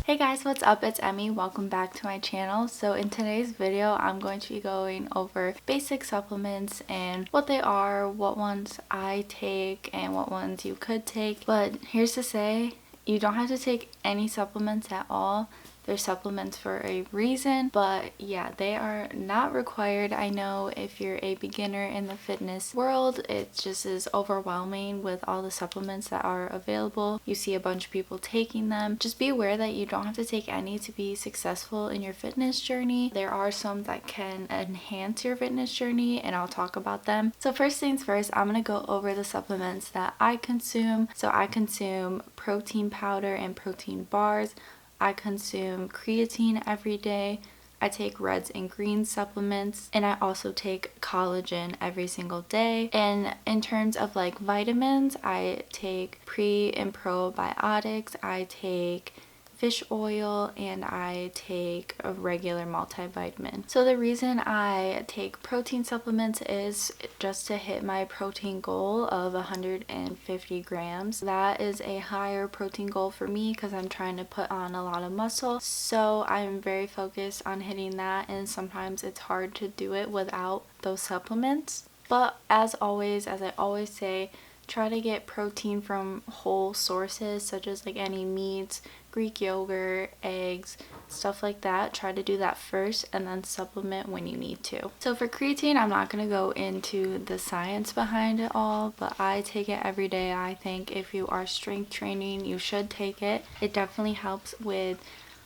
Hey guys, what's up? It's Emmy. Welcome back to my channel. So in today's video, I'm going to be going over basic supplements and what they are, what ones I take, and what ones you could take. But here's to say, you don't have to take any supplements at all. They're supplements for a reason, but yeah, they are not required. I know if you're a beginner in the fitness world, it just is overwhelming with all the supplements that are available. You see a bunch of people taking them. Just be aware that you don't have to take any to be successful in your fitness journey. There are some that can enhance your fitness journey, and I'll talk about them. So first things first, I'm gonna go over the supplements that I consume. So I consume protein powder and protein bars. I consume creatine every day. I take reds and greens supplements, and I also take collagen every single day. And in terms of like vitamins, I take pre and probiotics. I take fish oil, and I take a regular multivitamin. So the reason I take protein supplements is just to hit my protein goal of 150 grams. That is a higher protein goal for me because I'm trying to put on a lot of muscle. So I'm very focused on hitting that, and sometimes it's hard to do it without those supplements. But as always, as I always say, try to get protein from whole sources such as like any meats, Greek yogurt, eggs, stuff like that. Try to do that first and then supplement when you need to. So for creatine, I'm not going to go into the science behind it all, but I take it every day. I think if you are strength training, you should take it. It definitely helps with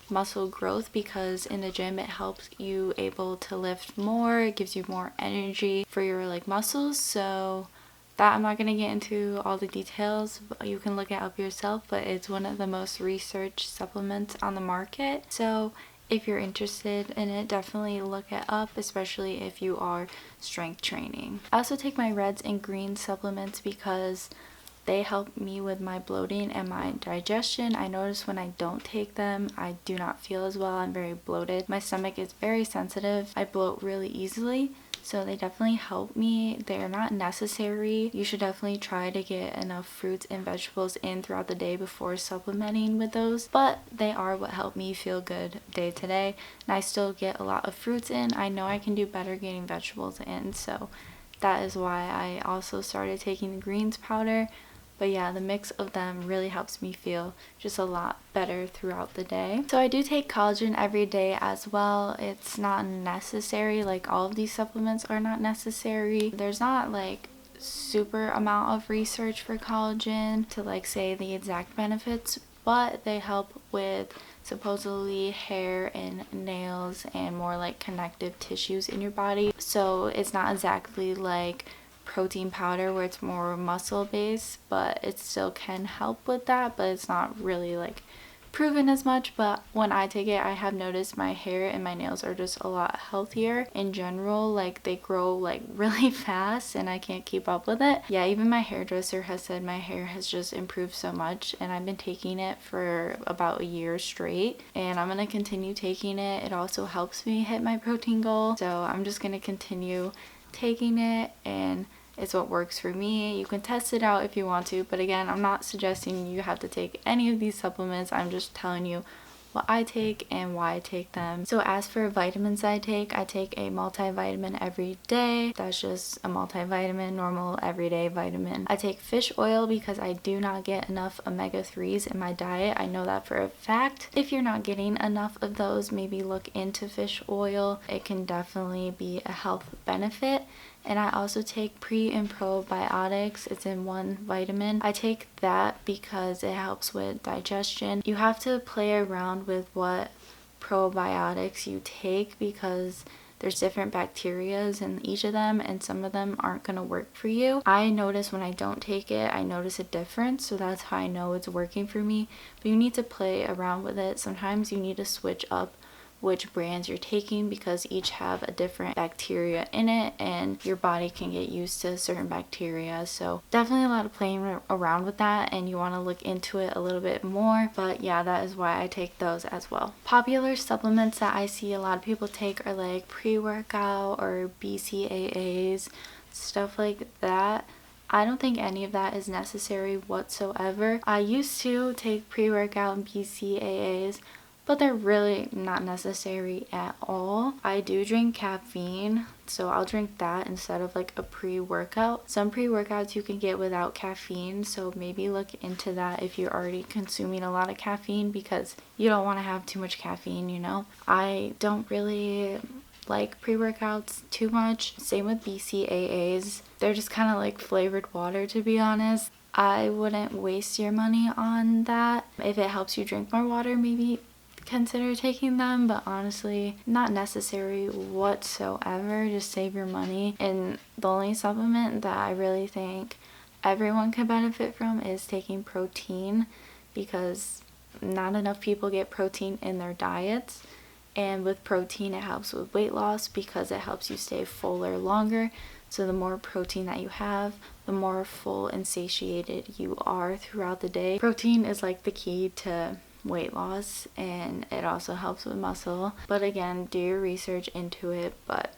muscle growth because in the gym it helps you able to lift more. It gives you more energy for your like muscles. So that I'm not going to get into all the details, but you can look it up yourself, but it's one of the most researched supplements on the market. So if you're interested in it, definitely look it up, especially if you are strength training. I also take my reds and greens supplements because they help me with my bloating and my digestion. I notice when I don't take them, I do not feel as well. I'm very bloated. My stomach is very sensitive. I bloat really easily. So they definitely help me. They're not necessary. You should definitely try to get enough fruits and vegetables in throughout the day before supplementing with those. But they are what help me feel good day to day. And I still get a lot of fruits in. I know I can do better getting vegetables in. So that is why I also started taking the greens powder. But yeah, the mix of them really helps me feel just a lot better throughout the day. So I do take collagen every day as well. It's not necessary, like all of these supplements are not necessary. There's not like super amount of research for collagen to like say the exact benefits, but they help with supposedly hair and nails and more like connective tissues in your body. So it's not exactly like protein powder where it's more muscle based, but it still can help with that, but it's not really like proven as much. But when I take it, I have noticed my hair and my nails are just a lot healthier in general. Like they grow like really fast and I can't keep up with it. Yeah, even my hairdresser has said my hair has just improved so much, and I've been taking it for about a year straight, and I'm gonna continue taking it. It also helps me hit my protein goal, so I'm just gonna continue taking it, and it's what works for me. You can test it out if you want to, but again, I'm not suggesting you have to take any of these supplements. I'm just telling you what I take and why I take them. So as for vitamins I take a multivitamin every day. That's just a multivitamin, normal everyday vitamin. I take fish oil because I do not get enough omega-3s in my diet. I know that for a fact. If you're not getting enough of those, maybe look into fish oil. It can definitely be a health benefit. And I also take pre and probiotics. It's in one vitamin. I take that because it helps with digestion. You have to play around with what probiotics you take because there's different bacterias in each of them, and some of them aren't going to work for you. I notice when I don't take it, I notice a difference, so that's how I know it's working for me. But you need to play around with it. Sometimes you need to switch up which brands you're taking because each have a different bacteria in it, and your body can get used to certain bacteria. So definitely a lot of playing around with that, and you want to look into it a little bit more. But yeah, that is why I take those as well. Popular supplements that I see a lot of people take are like pre-workout or BCAAs, stuff like that. I don't think any of that is necessary whatsoever. I used to take pre-workout and BCAAs, but they're really not necessary at all. I do drink caffeine, so I'll drink that instead of like a pre-workout. Some pre-workouts you can get without caffeine, so maybe look into that if you're already consuming a lot of caffeine, because you don't want to have too much caffeine, you know. I don't really like pre-workouts too much. Same with BCAAs. They're just kind of like flavored water, to be honest. I wouldn't waste your money on that. If it helps you drink more water, maybe consider taking them, but honestly, not necessary whatsoever. Just save your money. And the only supplement that I really think everyone can benefit from is taking protein, because not enough people get protein in their diets. And with protein, it helps with weight loss because it helps you stay fuller longer. So the more protein that you have, the more full and satiated you are throughout the day. Protein is like the key to weight loss, and it also helps with muscle. But again, do your research into it. But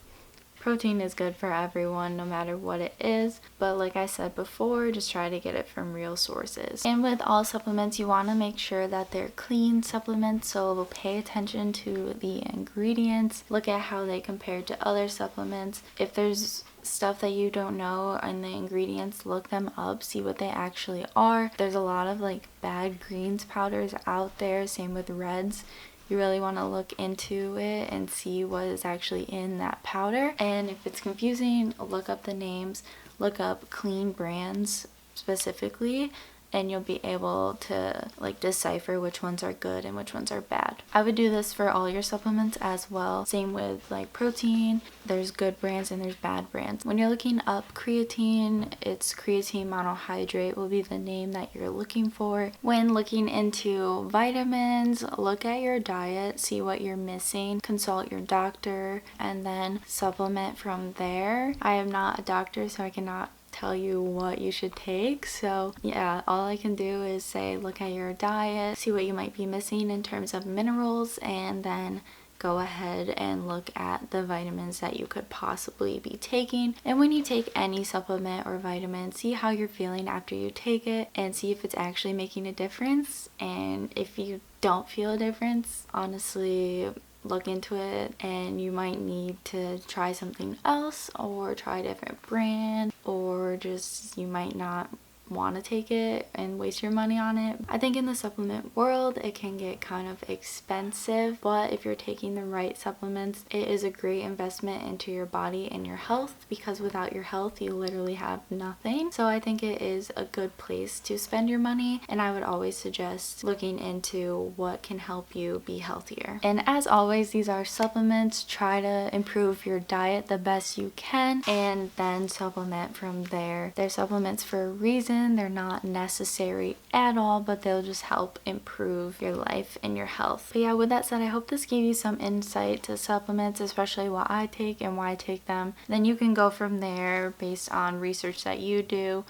protein is good for everyone, no matter what it is. But like I said before, just try to get it from real sources. And with all supplements, you want to make sure that they're clean supplements. So pay attention to the ingredients. Look at how they compare to other supplements. If there's stuff that you don't know and the ingredients, look them up, see what they actually are. There's a lot of like bad greens powders out there, same with reds. You really want to look into it and see what is actually in that powder. And if it's confusing, look up the names, look up clean brands specifically, and you'll be able to like decipher which ones are good and which ones are bad. I would do this for all your supplements as well. Same with like protein. There's good brands and there's bad brands. When you're looking up creatine, it's creatine monohydrate will be the name that you're looking for. When looking into vitamins, look at your diet, see what you're missing, consult your doctor, and then supplement from there. I am not a doctor, so I cannot tell you what you should take. So yeah, all I can do is say look at your diet, see what you might be missing in terms of minerals, and then go ahead and look at the vitamins that you could possibly be taking. And when you take any supplement or vitamin, see how you're feeling after you take it and see if it's actually making a difference. And if you don't feel a difference, honestly, look into it, and you might need to try something else or try a different brand, or just you might not want to take it and waste your money on it. I think in the supplement world it can get kind of expensive, but if you're taking the right supplements, it is a great investment into your body and your health, because without your health you literally have nothing. So I think it is a good place to spend your money, and I would always suggest looking into what can help you be healthier. And as always, these are supplements. Try to improve your diet the best you can and then supplement from there. They're supplements for a reason. They're not necessary at all, but they'll just help improve your life and your health. But yeah, with that said, I hope this gave you some insight to supplements, especially what I take and why I take them. Then you can go from there based on research that you do.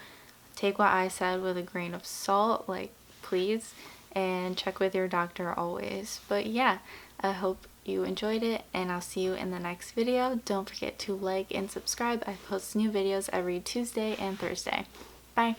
Take what I said with a grain of salt, like please, and check with your doctor always. But yeah, I hope you enjoyed it, and I'll see you in the next video. Don't forget to like and subscribe. I post new videos every Tuesday and Thursday. Bye.